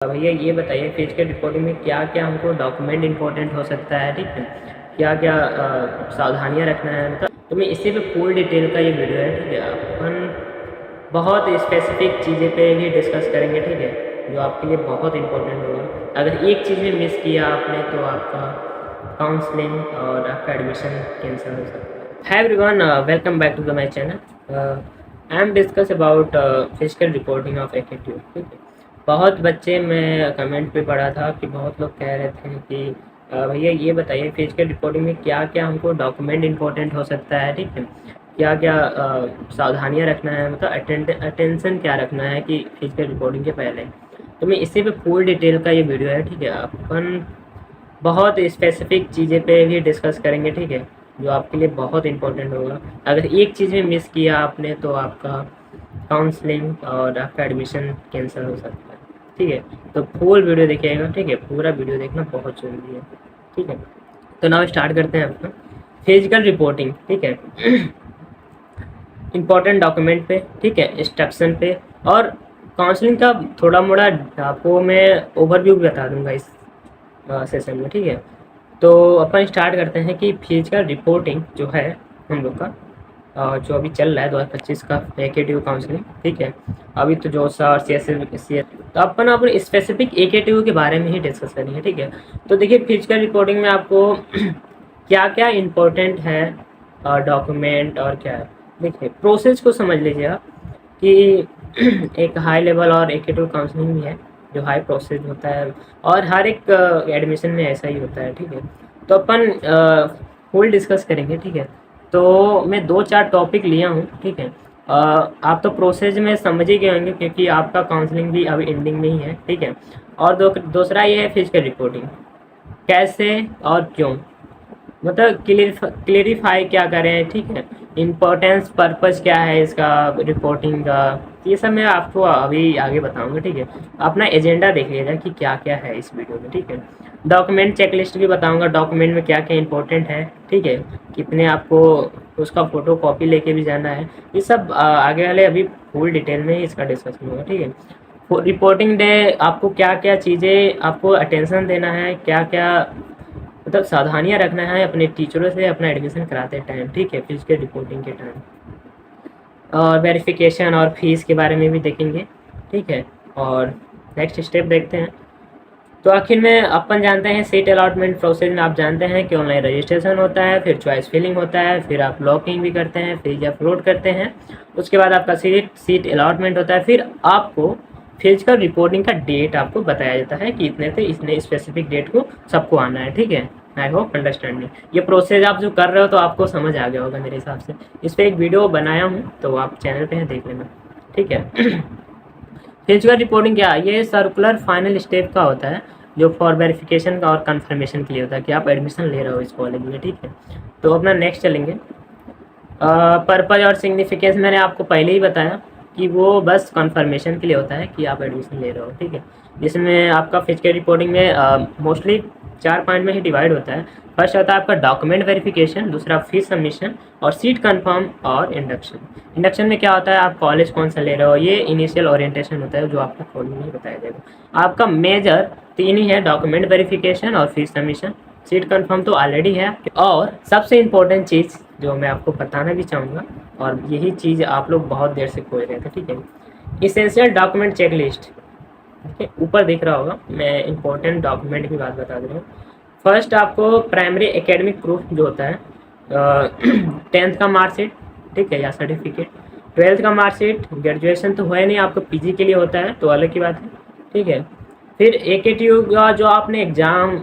भैया ये बताइए फिजिकल रिपोर्टिंग में क्या क्या हमको डॉक्यूमेंट इंपॉर्टेंट हो सकता है, ठीक है, क्या क्या सावधानियां रखना है, मतलब तो मैं इसी पे फुल डिटेल का ये वीडियो है, ठीक है। अपन बहुत स्पेसिफिक चीज़ें पे भी डिस्कस करेंगे, ठीक है, जो आपके लिए बहुत इंपॉर्टेंट होगा। अगर एक चीज़ में मिस किया आपने तो आपका काउंसलिंग और आपका एडमिशन कैंसिल हो सकता है। Hi everyone, welcome back to the my channel. I am discuss about physical reporting of एकेटीव, ठीक है। बहुत बच्चे, मैं कमेंट पे पढ़ा था कि बहुत लोग कह रहे थे कि भैया ये बताइए फिजिकल रिपोर्टिंग में क्या क्या हमको डॉक्यूमेंट इंपॉर्टेंट हो सकता है, ठीक है, क्या क्या सावधानियां रखना है, मतलब अटेंशन क्या रखना है कि फिजिकल रिपोर्टिंग के पहले। तो मैं इसी पे फुल डिटेल का ये वीडियो है, ठीक है। अपन बहुत स्पेसिफिक चीज़ें पे भी डिस्कस करेंगे, ठीक है, जो आपके लिए बहुत इंपॉर्टेंट होगा। अगर एक चीज़ में मिस किया आपने तो आपका काउंसलिंग और आपका एडमिशन कैंसिल हो सकता है, ठीक है। तो फुल वीडियो देखिएगा, ठीक है, पूरा वीडियो देखना बहुत ज़रूरी है, ठीक है। तो नाउ स्टार्ट करते हैं अपना फिजिकल रिपोर्टिंग, ठीक है। इम्पोर्टेंट डॉक्यूमेंट पे, ठीक है, इंस्ट्रक्शन पे और काउंसलिंग का थोड़ा मोड़ा आपको मैं ओवरव्यू बता दूंगा इस सेशन में, ठीक है। तो अपन स्टार्ट करते हैं कि फिजिकल रिपोर्टिंग जो है हम लोग का जो अभी चल रहा है 2025 का एकेटीयू काउंसलिंग, ठीक है। अभी तो जो और सी एस तो अपन अपने स्पेसिफिक एकेटीयू के बारे में ही डिस्कस करेंगे, ठीक है। तो देखिए फिजिकल रिपोर्टिंग में आपको क्या क्या इम्पोर्टेंट है डॉक्यूमेंट और क्या है। देखिए प्रोसेस को समझ लीजिए आप कि एक हाई लेवल और एकेटीयू काउंसलिंग भी है जो हाई प्रोसेस होता है और हर एक एडमिशन में ऐसा ही होता है, ठीक है। तो अपन फुल डिस्कस करेंगे, ठीक है। तो मैं 2-4 टॉपिक लिया हूँ, ठीक है। आप तो प्रोसेस में समझ ही गए होंगे क्योंकि आपका काउंसलिंग भी अभी एंडिंग में ही है, ठीक है। और दूसरा ये है फिजिकल रिपोर्टिंग, कैसे और क्यों, मतलब क्लेरिफाई क्या करें, ठीक है, इम्पोर्टेंस पर्पस क्या है इसका रिपोर्टिंग का, ये सब मैं आपको अभी आगे बताऊंगा, ठीक है। अपना एजेंडा देख लीजिएगा कि क्या क्या है इस वीडियो में, ठीक है। डॉक्यूमेंट चेकलिस्ट भी बताऊंगा, डॉक्यूमेंट में क्या क्या इंपॉर्टेंट है, ठीक है, कितने आपको उसका फोटो कॉपी लेके भी जाना है, ये सब आगे वाले अभी फुल डिटेल में ही इसका डिस्कशन होगा, ठीक है। रिपोर्टिंग डे आपको क्या क्या चीज़ें आपको अटेंशन देना है, क्या क्या मतलब सावधानियां रखना है अपने टीचरों से अपना एडमिशन कराते टाइम, ठीक है, फिजिकल रिपोर्टिंग के टाइम। और वेरिफिकेशन और फीस के बारे में भी देखेंगे, ठीक है। और नेक्स्ट स्टेप देखते हैं। तो आखिर में अपन जानते हैं सीट अलॉटमेंट प्रोसेस में आप जानते हैं कि ऑनलाइन रजिस्ट्रेशन होता है, फिर चॉइस फिलिंग होता है, फिर आप लॉकिंग भी करते हैं, फिर अपलोड करते हैं, उसके बाद आपका सीट अलॉटमेंट होता है, फिर आपको फिजिकल रिपोर्टिंग का डेट आपको बताया जाता है कि इतने से इतने स्पेसिफिक डेट को सबको आना है, ठीक है। आई होप अंडरस्टैंडिंग, ये प्रोसेस आप जो कर रहे हो तो आपको समझ आ गया होगा मेरे हिसाब से। इस पर एक वीडियो बनाया हूँ तो आप चैनल पे हैं, देख लेना, ठीक है। फिजिकल रिपोर्टिंग क्या है, ये सर्कुलर फाइनल स्टेप का होता है जो फॉर वेरिफिकेशन का और कंफर्मेशन के लिए होता है कि आप एडमिशन ले रहे हो इस कॉलेज में, ठीक है। तो अपना नेक्स्ट चलेंगे। पर्पज और सिग्निफिकेंस मैंने आपको पहले ही बताया कि वो बस कंफर्मेशन के लिए होता है कि आप एडमिशन ले रहे हो, ठीक है। जिसमें आपका फिजिकल रिपोर्टिंग में मोस्टली 4 पॉइंट में ही डिवाइड होता है। फर्स्ट होता है आपका डॉक्यूमेंट वेरिफिकेशन, दूसरा फीस सबमिशन और सीट कंफर्म और इंडक्शन। इंडक्शन में क्या होता है, आप कॉलेज कौन सा ले रहे हो, ये इनिशियल ओरिएंटेशन होता है जो आपका कॉलेज में बताया जाएगा। आपका मेजर 3 ही है, डॉक्यूमेंट वेरिफिकेशन और फीस सबमिशन। सीट कंफर्म तो ऑलरेडी है। और सबसे इम्पोर्टेंट चीज़ जो मैं आपको बताना भी चाहूँगा, और यही चीज़ आप लोग बहुत देर से खोज रहे थे, ठीक है, इसेंशियल डॉक्यूमेंट चेकलिस्ट, ठीक है, ऊपर दिख रहा होगा। मैं इंपॉर्टेंट डॉक्यूमेंट की बात बता दे रहा हूँ। फर्स्ट आपको प्राइमरी एकेडमिक प्रूफ जो होता है 10th का मार्कशीट, ठीक है, या सर्टिफिकेट, 12th का मार्कशीट, ग्रेजुएशन तो है नहीं, आपको पीजी के लिए होता है तो अलग की बात है, ठीक है। फिर एकेटीयू का जो आपने एग्ज़ाम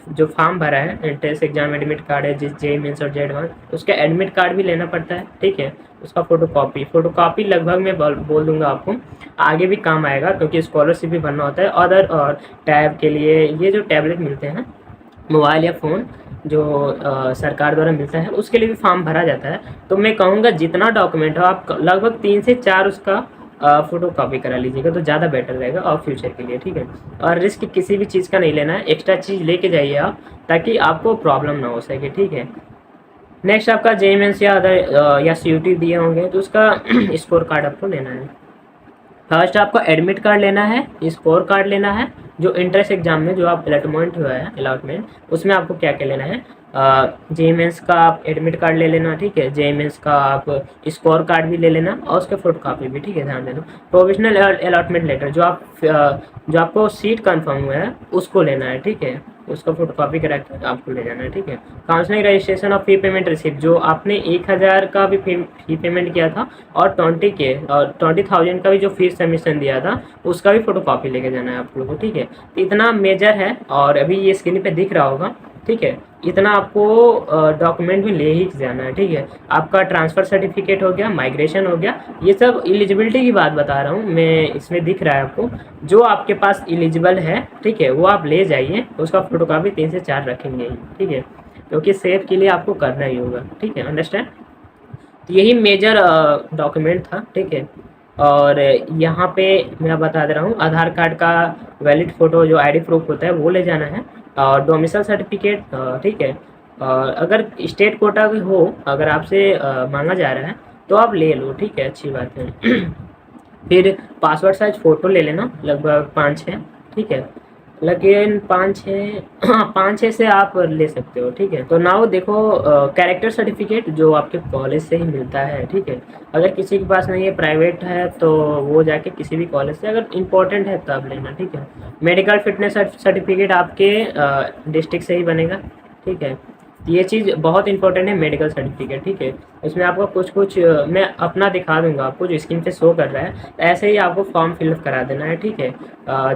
जो फॉर्म भरा है, एंट्रेंस एग्जाम एडमिट कार्ड है, जिस जेई मेंस और जेड वन, उसका एडमिट कार्ड भी लेना पड़ता है, ठीक है। उसका फ़ोटोकॉपी लगभग मैं बोल दूंगा आपको, आगे भी काम आएगा क्योंकि स्कॉलरशिप भी भरना होता है। अदर और टैब के लिए ये जो टैबलेट मिलते हैं, मोबाइल या फ़ोन जो सरकार द्वारा मिलता है, उसके लिए भी फॉर्म भरा जाता है। तो मैं कहूँगा जितना डॉक्यूमेंट हो आप लगभग 3 से 4 उसका फ़ोटो कॉपी करा लीजिएगा तो ज़्यादा बेटर रहेगा और फ्यूचर के लिए, ठीक है। और रिस्क किसी भी चीज़ का नहीं लेना है, एक्स्ट्रा चीज़ लेके जाइए आप ताकि आपको प्रॉब्लम ना हो सके, ठीक है। नेक्स्ट आपका जेईई मेंस या अदर या सीयूटी दिए होंगे तो उसका स्कोर कार्ड आपको लेना है। फर्स्ट आपको एडमिट कार्ड लेना है, स्कोर कार्ड लेना है, जो इंट्रेंस एग्जाम में जो आप अलॉटमेंट हुआ है अलॉटमेंट, उसमें आपको क्या क्या लेना है, जे मेंस का आप एडमिट कार्ड ले लेना, ठीक है, जे मेंस का आप स्कोर कार्ड भी ले लेना और उसके फोटो कापी भी, ठीक है, ध्यान देना। प्रोविजनल अलॉटमेंट लेटर जो आपको सीट कंफर्म हुआ है उसको लेना है, ठीक है, उसका फोटो कॉपी करा के आपको ले जाना है, ठीक है। काउंसलिंग रजिस्ट्रेशन और फी पेमेंट रिसिप्ट, जो आपने 1000 का भी फी पेमेंट किया था और 20,000 का भी जो फीस सबमिशन दिया था उसका भी फोटो कॉपी लेके जाना है आप लोगों को, ठीक है। तो इतना मेजर है और अभी ये स्क्रीन पे दिख रहा होगा, ठीक है। इतना आपको डॉक्यूमेंट भी ले ही जाना है, ठीक है। आपका ट्रांसफ़र सर्टिफिकेट हो गया, माइग्रेशन हो गया, ये सब एलिजिबिलिटी की बात बता रहा हूँ मैं, इसमें दिख रहा है आपको, जो आपके पास एलिजिबल है, ठीक है, वो आप ले जाइए, उसका फोटोकॉपी 3 से 4 रखेंगे ही, ठीक है, क्योंकि सेफ के लिए आपको करना ही होगा, ठीक है, अंडरस्टैंड। तो यही मेजर डॉक्यूमेंट था, ठीक है। और यहाँ पे मैं बता दे रहा हूँ, आधार कार्ड का वैलिड फ़ोटो जो आईडी प्रूफ होता है वो ले जाना है, और डोमिसाइल सर्टिफिकेट, ठीक है। अगर स्टेट कोटा हो, अगर आपसे मांगा जा रहा है तो आप ले लो, ठीक है, अच्छी बात है। फिर पासवर्ड साइज फ़ोटो ले लेना, लगभग 5-6, ठीक है, लेकिन 5-6 हाँ 5-6 से आप ले सकते हो, ठीक है। तो नाउ देखो, कैरेक्टर सर्टिफिकेट जो आपके कॉलेज से ही मिलता है, ठीक है। अगर किसी के पास नहीं है, प्राइवेट है, तो वो जाके किसी भी कॉलेज से, अगर इम्पोर्टेंट है तब लेना, ठीक है। मेडिकल फिटनेस सर्टिफिकेट आपके डिस्ट्रिक्ट से ही बनेगा, ठीक है। ये चीज़ बहुत इंपॉर्टेंट है, मेडिकल सर्टिफिकेट, ठीक है। इसमें आपको कुछ मैं अपना दिखा दूंगा आपको, जो स्क्रीन पे शो कर रहा है, ऐसे ही आपको फॉर्म फिलअप करा देना है, ठीक है।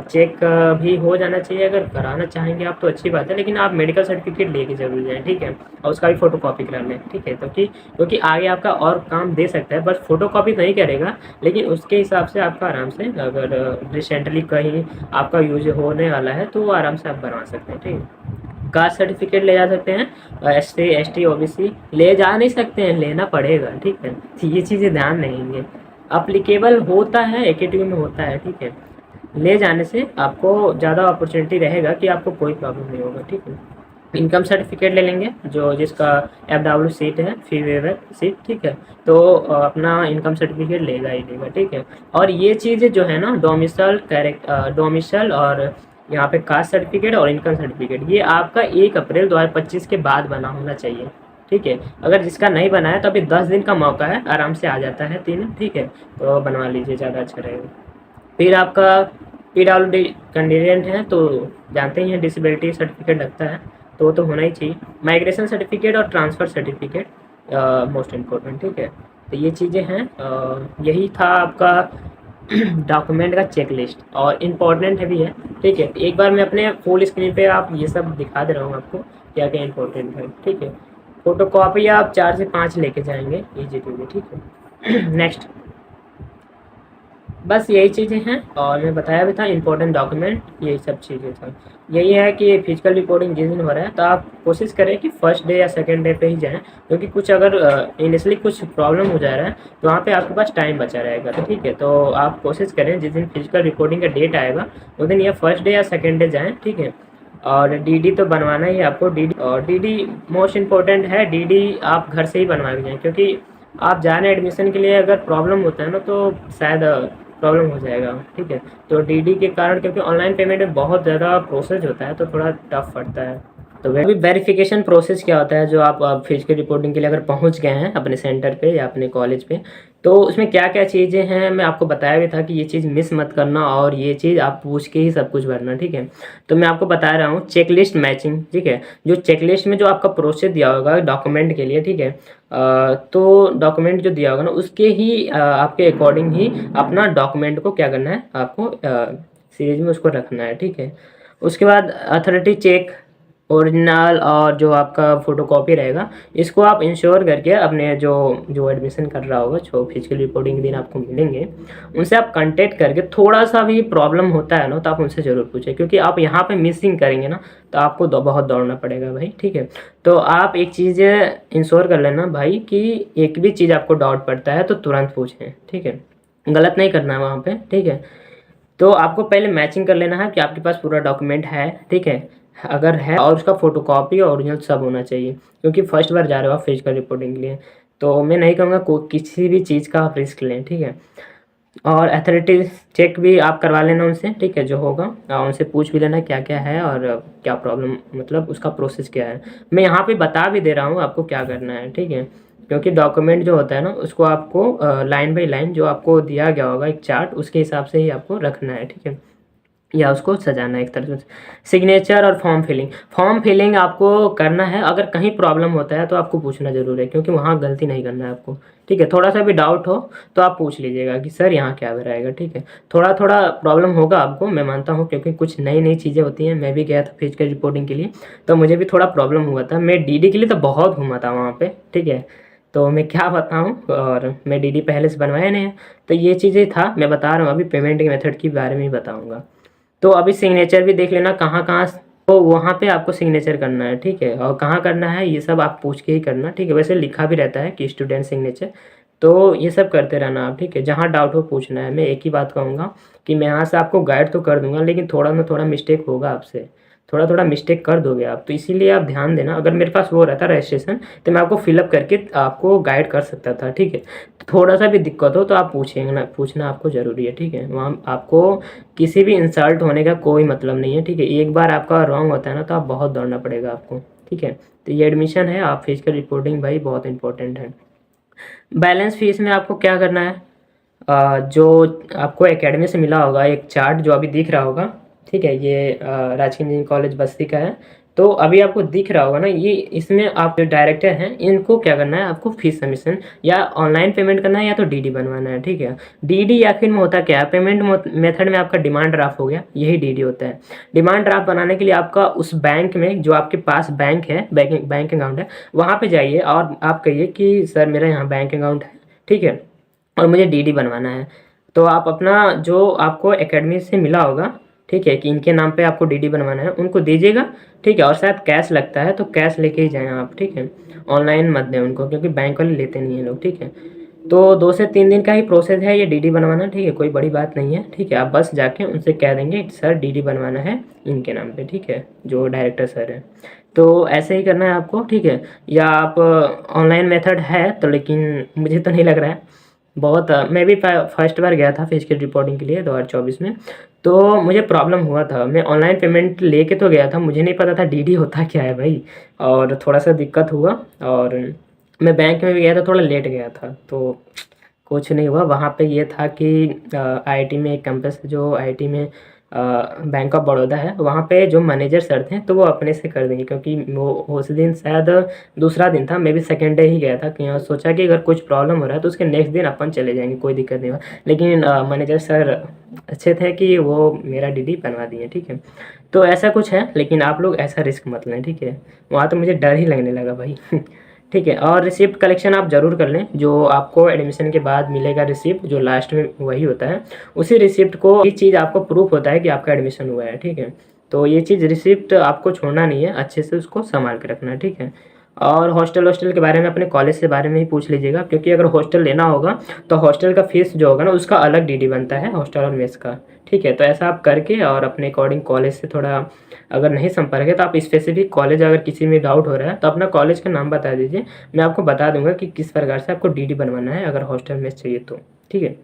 चेक भी हो जाना चाहिए, अगर कराना चाहेंगे आप तो अच्छी बात है, लेकिन आप मेडिकल सर्टिफिकेट लेके जरूर जाएँ, ठीक है, और उसका भी फ़ोटो कॉपी करा लें, ठीक है। तो क्योंकि आगे आपका और काम दे सकता है, बस फ़ोटो कॉपी नहीं करेगा, लेकिन उसके हिसाब से आपका आराम से, अगर रिसेंटली कहीं आपका यूज होने वाला है तो आराम से आप बनवा सकते हैं, ठीक है। कास्ट सर्टिफिकेट ले जा सकते हैं, SC ST OBC ले जा नहीं सकते हैं, लेना पड़ेगा, ठीक है। तो ये चीज़ें ध्यान रहेंगे, अप्लीकेबल होता है, AKTU में होता है, ठीक है। ले जाने से आपको ज़्यादा अपॉर्चुनिटी रहेगा कि आपको कोई प्रॉब्लम नहीं होगा, ठीक है। इनकम सर्टिफिकेट ले लेंगे, जो जिसका FW सीट है, फी वेवर सीट, ठीक है, तो अपना इनकम सर्टिफिकेट लेगा ही लेगा, ठीक है। और ये चीज़ें जो है ना, डोमिसल और यहाँ पे कास्ट सर्टिफिकेट और इनकम सर्टिफिकेट, ये आपका 1 अप्रैल 2025 के बाद बना होना चाहिए, ठीक है। अगर जिसका नहीं बना है तो अभी 10 दिन का मौका है, आराम से आ जाता है 3, ठीक है, तो बनवा लीजिए, ज़्यादा अच्छा रहेगा। फिर आपका PWD कैंडिडेट है तो जानते ही हैं, डिसेबिलिटी सर्टिफिकेट लगता है, तो वो तो होना ही चाहिए। माइग्रेशन सर्टिफिकेट और ट्रांसफ़र सर्टिफिकेट मोस्ट इम्पोर्टेंट, ठीक है। तो ये चीज़ें हैं, यही था आपका डॉक्यूमेंट का चेक लिस्ट, और इम्पोर्टेंट भी है, ठीक है। एक बार मैं अपने फुल स्क्रीन पे आप ये सब दिखा दे रहा हूँ आपको, क्या क्या इम्पोर्टेंट है, ठीक है। फ़ोटो कॉपी आप 4 से 5 लेके जाएंगे, ईजी टू जी, ठीक है। नेक्स्ट, बस यही चीज़ें हैं, और मैं बताया भी था इंपॉर्टेंट डॉक्यूमेंट, यही सब चीज़ें था। यही है कि फिजिकल रिपोर्टिंग जिस दिन हो रहा है तो आप कोशिश करें कि फर्स्ट डे या सेकंड डे पे ही जाएं, क्योंकि कुछ अगर इनिशियली कुछ प्रॉब्लम हो जा रहा है तो वहाँ पे आपके पास टाइम बचा रहेगा, तो ठीक है। तो आप कोशिश करें जिस दिन फिजिकल रिपोर्टिंग का डेट आएगा उस दिन या फर्स्ट डे या सेकेंड डे जाएँ, ठीक है। और DD तो बनवाना ही है आपको, DD मोस्ट इम्पोर्टेंट है। DD आप घर से ही बनवा के जाएँ, क्योंकि आप जा रहे हैं एडमिशन के लिए, अगर प्रॉब्लम होता है ना तो शायद प्रॉब्लम हो जाएगा, ठीक है। तो DD के कारण, क्योंकि ऑनलाइन पेमेंट में बहुत ज़्यादा प्रोसेस होता है तो थोड़ा टफ पड़ता है। तो अभी वेरिफिकेशन प्रोसेस क्या होता है, जो आप फिजिकल रिपोर्टिंग के लिए अगर पहुंच गए हैं अपने सेंटर पे या अपने कॉलेज पे, तो उसमें क्या क्या चीज़ें हैं मैं आपको बताया भी था कि ये चीज़ मिस मत करना, और ये चीज़ आप पूछ के ही सब कुछ भरना, ठीक है। तो मैं आपको बता रहा हूँ चेकलिस्ट मैचिंग, ठीक है। जो चेकलिस्ट में जो आपका प्रोसेस दिया होगा डॉक्यूमेंट के लिए, ठीक है, तो डॉक्यूमेंट जो दिया होगा ना उसके ही आपके अकॉर्डिंग ही अपना डॉक्यूमेंट को क्या करना है, आपको सीरीज में उसको रखना है, ठीक है। उसके बाद अथॉरिटी चेक, ओरिजिनल और जो आपका फ़ोटोकॉपी रहेगा, इसको आप इंश्योर करके अपने जो जो एडमिशन कर रहा होगा, जो फिजिकल रिपोर्टिंग दिन आपको मिलेंगे, उनसे आप कांटेक्ट करके, थोड़ा सा भी प्रॉब्लम होता है ना तो आप उनसे ज़रूर पूछें, क्योंकि आप यहाँ पे मिसिंग करेंगे ना तो आपको बहुत दौड़ना पड़ेगा भाई, ठीक है। तो आप एक चीज़ इंश्योर कर लेना भाई कि एक भी चीज़ आपको डाउट पड़ता है तो तुरंत पूछें, ठीक है, गलत नहीं करना है वहाँ पर, ठीक है। तो आपको पहले मैचिंग कर लेना है कि आपके पास पूरा डॉक्यूमेंट है, ठीक है, अगर है, और उसका फ़ोटोकॉपी और ओरिजिनल सब होना चाहिए, क्योंकि फर्स्ट बार जा रहे हो आप फिजिकल रिपोर्टिंग के लिए। तो मैं नहीं कहूँगा किसी भी चीज़ का आप रिस्क लें, ठीक है। और अथॉरिटी चेक भी आप करवा लेना उनसे, ठीक है, जो होगा उनसे पूछ भी लेना क्या क्या है और क्या प्रॉब्लम, मतलब उसका प्रोसेस क्या है। मैं यहाँ पे बता भी दे रहा हूँ आपको क्या करना है, ठीक है, क्योंकि डॉक्यूमेंट जो होता है ना उसको आपको लाइन बाई लाइन जो आपको दिया गया होगा एक चार्ट, उसके हिसाब से ही आपको रखना है, ठीक है, या उसको सजाना है एक तरह से। सिग्नेचर और फॉर्म फिलिंग आपको करना है। अगर कहीं प्रॉब्लम होता है तो आपको पूछना ज़रूर है, क्योंकि वहाँ गलती नहीं करना है आपको, ठीक है। थोड़ा सा भी डाउट हो तो आप पूछ लीजिएगा कि सर यहाँ क्या रहेगा, ठीक है। थोड़ा थोड़ा प्रॉब्लम होगा आपको, मैं मानता हूँ, क्योंकि कुछ नई नई चीज़ें होती हैं। मैं भी गया था फिजिकल रिपोर्टिंग के लिए, तो मुझे भी थोड़ा प्रॉब्लम हुआ था। मैं डीडी के लिए तो बहुत घूमा था वहाँ पे, ठीक है, तो मैं क्या बताऊँ, और मैं डीडी पहले से बनवाया नहीं है, तो ये चीज़ें था मैं बता रहा हूँ। अभी पेमेंट के मेथड के बारे में ही बताऊँगा। तो अभी सिग्नेचर भी देख लेना कहाँ कहाँ, तो वहाँ पे आपको सिग्नेचर करना है, ठीक है, और कहाँ करना है ये सब आप पूछ के ही करना, ठीक है। वैसे लिखा भी रहता है कि स्टूडेंट सिग्नेचर, तो ये सब करते रहना आप, ठीक है। जहाँ डाउट हो पूछना है। मैं एक ही बात कहूँगा कि मैं यहाँ से आपको गाइड तो कर दूंगा, लेकिन थोड़ा ना थोड़ा मिस्टेक होगा आपसे, थोड़ा थोड़ा मिस्टेक कर दोगे आप, तो इसीलिए आप ध्यान देना। अगर मेरे पास वो रहता रजिस्ट्रेशन तो मैं आपको फिलअप करके आपको गाइड कर सकता था, ठीक है। थोड़ा सा भी दिक्कत हो तो आप पूछेंगे ना, पूछना आपको ज़रूरी है, ठीक है। वहाँ आपको किसी भी इंसल्ट होने का कोई मतलब नहीं है, ठीक है। एक बार आपका रॉन्ग होता है ना तो आप बहुत दौड़ना पड़ेगा आपको, ठीक है। तो ये एडमिशन है, आप फिजिकल रिपोर्टिंग भाई बहुत इंपॉर्टेंट है। बैलेंस फीस में आपको क्या करना है, जो आपको एकेडमी से मिला होगा एक चार्ट जो अभी दिख रहा होगा, ठीक है, ये राजकीय इंजीनियरिंग कॉलेज बस्ती का है। तो अभी आपको दिख रहा होगा ना, ये इसमें आप जो डायरेक्टर हैं इनको क्या करना है, आपको फीस सबमिशन या ऑनलाइन पेमेंट करना है या तो डीडी बनवाना है, ठीक है। डीडी या फिर में होता क्या है, पेमेंट मेथड में आपका डिमांड ड्राफ्ट हो गया, यही डीडी होता है। डिमांड ड्राफ्ट बनाने के लिए आपका उस बैंक में जो आपके पास बैंक है, बैंक अकाउंट है, वहाँ पे जाइए और आप कहिए कि सर मेरा यहाँ बैंक अकाउंट है, ठीक है, और मुझे डीडी बनवाना है। तो आप अपना जो आपको एकेडमी से मिला होगा, ठीक है, कि इनके नाम पे आपको डीडी बनवाना है, उनको दीजिएगा, ठीक है। और शायद कैश लगता है तो कैश लेके ही जाएँ आप, ठीक है। ऑनलाइन मत दें उनको, क्योंकि बैंक वाले लेते नहीं हैं लोग, ठीक है। तो 2 से 3 दिन का ही प्रोसेस है ये डीडी बनवाना, ठीक है, कोई बड़ी बात नहीं है, ठीक है। आप बस जाके उनसे कह देंगे सर डीडी बनवाना है इनके नाम पे, ठीक है, जो डायरेक्टर सर है। तो ऐसे ही करना है आपको, ठीक है। या आप ऑनलाइन मेथड है तो, लेकिन मुझे तो नहीं लग रहा है बहुत। मैं भी फर्स्ट बार गया था फिजिकल रिपोर्टिंग के लिए 2024 में, तो मुझे प्रॉब्लम हुआ था। मैं ऑनलाइन पेमेंट लेके तो गया था, मुझे नहीं पता था डीडी होता क्या है भाई, और थोड़ा सा दिक्कत हुआ। और मैं बैंक में भी गया था, थोड़ा लेट गया था, तो कुछ नहीं हुआ। वहाँ पे ये था कि आईआईटी में एक कैंपस जो आईआईटी में बैंक ऑफ बड़ौदा है, वहाँ पे जो मैनेजर सर थे तो वो अपने से कर देंगे, क्योंकि वो उस दिन शायद दूसरा दिन था, मैं भी सेकेंड डे ही गया था, कि सोचा कि अगर कुछ प्रॉब्लम हो रहा है तो उसके नेक्स्ट दिन अपन चले जाएंगे, कोई दिक्कत नहीं हुआ। लेकिन मैनेजर सर अच्छे थे कि वो मेरा डीडी बनवा दिए, ठीक है। तो ऐसा कुछ है, लेकिन आप लोग ऐसा रिस्क मत लें, ठीक है। वहाँ तो मुझे डर ही लगने लगा भाई ठीक है। और रिसिप्ट कलेक्शन आप ज़रूर कर लें, जो आपको एडमिशन के बाद मिलेगा रिसिप्ट, जो लास्ट में वही होता है। उसी रिसिप्ट को, ये चीज़ आपको प्रूफ होता है कि आपका एडमिशन हुआ है, ठीक है। तो ये चीज़ रिसिप्ट आपको छोड़ना नहीं है, अच्छे से उसको संभाल के रखना है, ठीक है। और हॉस्टल के बारे में अपने कॉलेज से बारे में ही पूछ लीजिएगा, क्योंकि अगर हॉस्टल लेना होगा तो हॉस्टल का फीस जो होगा ना उसका अलग डीडी बनता है, हॉस्टल और मेस का, ठीक है। तो ऐसा आप करके और अपने अकॉर्डिंग कॉलेज से थोड़ा, अगर नहीं संपर्क है तो आप स्पेसिफिक कॉलेज, अगर किसी में डाउट हो रहा है तो अपना कॉलेज का नाम बता दीजिए, मैं आपको बता दूंगा कि किस प्रकार से आपको डीडी बनवाना है अगर हॉस्टल मेस चाहिए तो, ठीक है।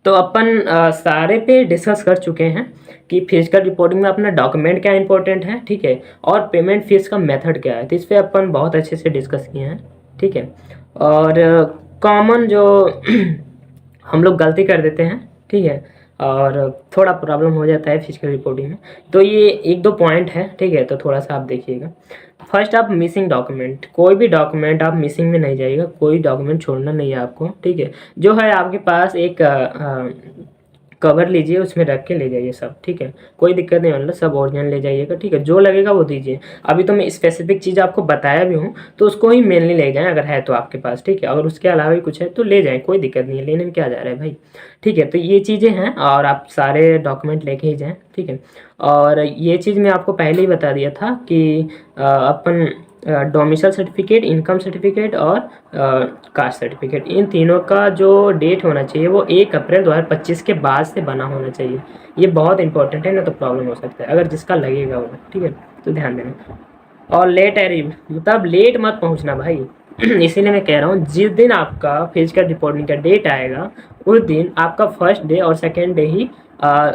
तो अपन सारे पे डिस्कस कर चुके हैं कि फिजिकल रिपोर्टिंग में अपना डॉक्यूमेंट क्या इंपॉर्टेंट है, ठीक है, और पेमेंट फीस का मेथड क्या है, तो इस पर अपन बहुत अच्छे से डिस्कस किए हैं, ठीक है। और कॉमन जो हम लोग गलती कर देते हैं, ठीक है, और थोड़ा प्रॉब्लम हो जाता है फिजिकल रिपोर्टिंग में, तो ये 1-2 पॉइंट है, ठीक है। तो थोड़ा सा आप देखिएगा। फर्स्ट, आप मिसिंग डॉक्यूमेंट, कोई भी डॉक्यूमेंट आप मिसिंग में नहीं जाइएगा, कोई डॉक्यूमेंट छोड़ना नहीं है आपको, ठीक है। जो है आपके पास एक कवर लीजिए, उसमें रख के ले जाइए सब, ठीक है, कोई दिक्कत नहीं, मतलब सब ओरिजिनल ले जाइएगा, ठीक है। जो लगेगा वो दीजिए। अभी तो मैं स्पेसिफिक चीज़ आपको बताया भी हूँ, तो उसको ही मेनली ले जाएं अगर है तो आपके पास, ठीक है। अगर उसके अलावा भी कुछ है तो ले जाएं, कोई दिक्कत नहीं है, लेने में क्या जा रहा है भाई, ठीक है। तो ये चीज़ें हैं, और आप सारे डॉक्यूमेंट लेके ही जाएँ, ठीक है। और ये चीज़ मैं आपको पहले ही बता दिया था कि अपन डोमिसाइल सर्टिफिकेट, इनकम सर्टिफिकेट और कास्ट सर्टिफिकेट, इन तीनों का जो डेट होना चाहिए वो 1 अप्रैल 2025 के बाद से बना होना चाहिए। ये बहुत इंपॉर्टेंट है, ना तो प्रॉब्लम हो सकता है अगर जिसका लगेगा वो, ठीक है। तो ध्यान देना। और लेट है मतलब लेट मत पहुंचना भाई, इसीलिए मैं कह रहा हूँ जिस दिन आपका फिजिकल रिपोर्टिंग का डेट आएगा उस दिन आपका फर्स्ट डे और सेकेंड डे ही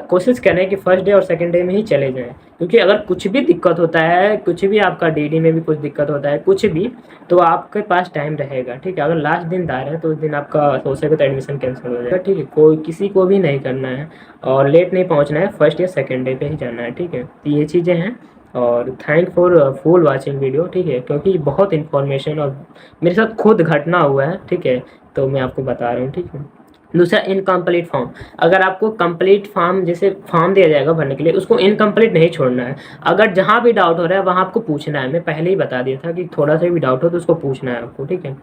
कोशिश करें कि फर्स्ट डे और सेकेंड डे में ही चले जाएं, क्योंकि अगर कुछ भी दिक्कत होता है, कुछ भी आपका डीडी में भी कुछ दिक्कत होता है, कुछ भी, तो आपके पास टाइम रहेगा, ठीक है। अगर लास्ट दिन दायर है तो उस दिन आपका हो सके तो एडमिशन कैंसिल हो जाएगा, ठीक है। कोई किसी को भी नहीं करना है और लेट नहीं पहुँचना है, फर्स्ट या सेकेंड डे पे ही जाना है, ठीक है। तो ये चीज़ें हैं। और thank for full watching video, ठीक है, क्योंकि बहुत इन्फॉर्मेशन और मेरे साथ खुद घटना हुआ है, ठीक है, तो मैं आपको बता रहा हूँ, ठीक है। दूसरा, इनकम्प्लीट फॉर्म। अगर आपको कंप्लीट फॉर्म, जैसे फॉर्म दिया जाएगा भरने के लिए, उसको इनकम्प्लीट नहीं छोड़ना है। अगर जहाँ भी डाउट हो रहा है वहाँ आपको पूछना है। मैं पहले ही बता दिया था कि थोड़ा सा भी डाउट हो तो उसको पूछना है आपको, ठीक है।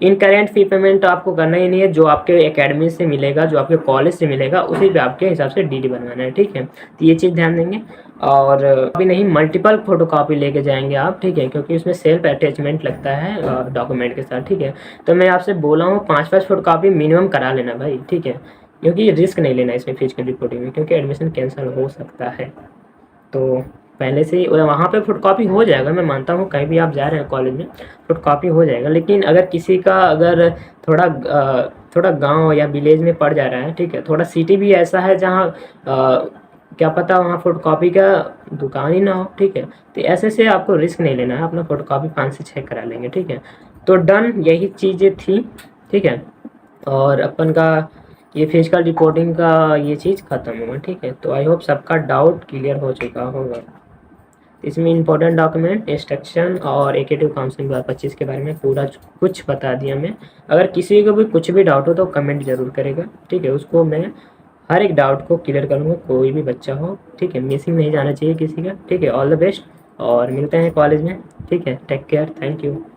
इनकरेंट फ़ी पेमेंट आपको करना ही नहीं है। जो आपके एकेडमी से मिलेगा, जो आपके कॉलेज से मिलेगा, उसी पे आपके हिसाब से डीडी बनवाना है, ठीक है। तो ये चीज़ ध्यान देंगे। और अभी नहीं, मल्टीपल फोटोकॉपी लेके जाएंगे आप, ठीक है, क्योंकि उसमें सेल्फ अटैचमेंट लगता है डॉक्यूमेंट के साथ, ठीक है। तो मैं आपसे बोला हूँ 5-5 फोटोकॉपी मिनिमम करा लेना भाई, ठीक है, क्योंकि रिस्क नहीं लेना इसमें फिजिकल रिपोर्टिंग में, क्योंकि एडमिशन कैंसिल हो सकता है। तो पहले से ही वहाँ पे फोटोकॉपी हो जाएगा, मैं मानता हूँ कहीं भी आप जा रहे हैं कॉलेज में फोटोकॉपी हो जाएगा। लेकिन अगर किसी का अगर थोड़ा गांव या विलेज में पड़ जा रहा है, ठीक है, थोड़ा सिटी भी ऐसा है जहाँ क्या पता वहाँ फोटोकॉपी का दुकान ही ना हो, ठीक है। तो ऐसे से आपको रिस्क नहीं लेना है, अपना फोटोकॉपी 5 से 6 करा लेंगे, ठीक है। तो डन, यही चीज़ें थी, ठीक है। और अपन का ये फिजिकल रिपोर्टिंग का ये चीज़ ख़त्म हुआ, ठीक है। तो आई होप सबका डाउट क्लियर हो चुका होगा। इसमें इंपॉर्टेंट डॉक्यूमेंट, इंस्ट्रक्शन और एकेटिव काउंसलिंग 2025 के बारे में पूरा कुछ बता दिया मैं। अगर किसी को भी कुछ भी डाउट हो तो कमेंट ज़रूर करेगा, ठीक है। उसको मैं हर एक डाउट को क्लियर करूँगा, कोई भी बच्चा हो, ठीक है, मिसिंग नहीं जाना चाहिए किसी का, ठीक है। ऑल द बेस्ट और मिलते हैं कॉलेज में, ठीक है। Take care, thank you.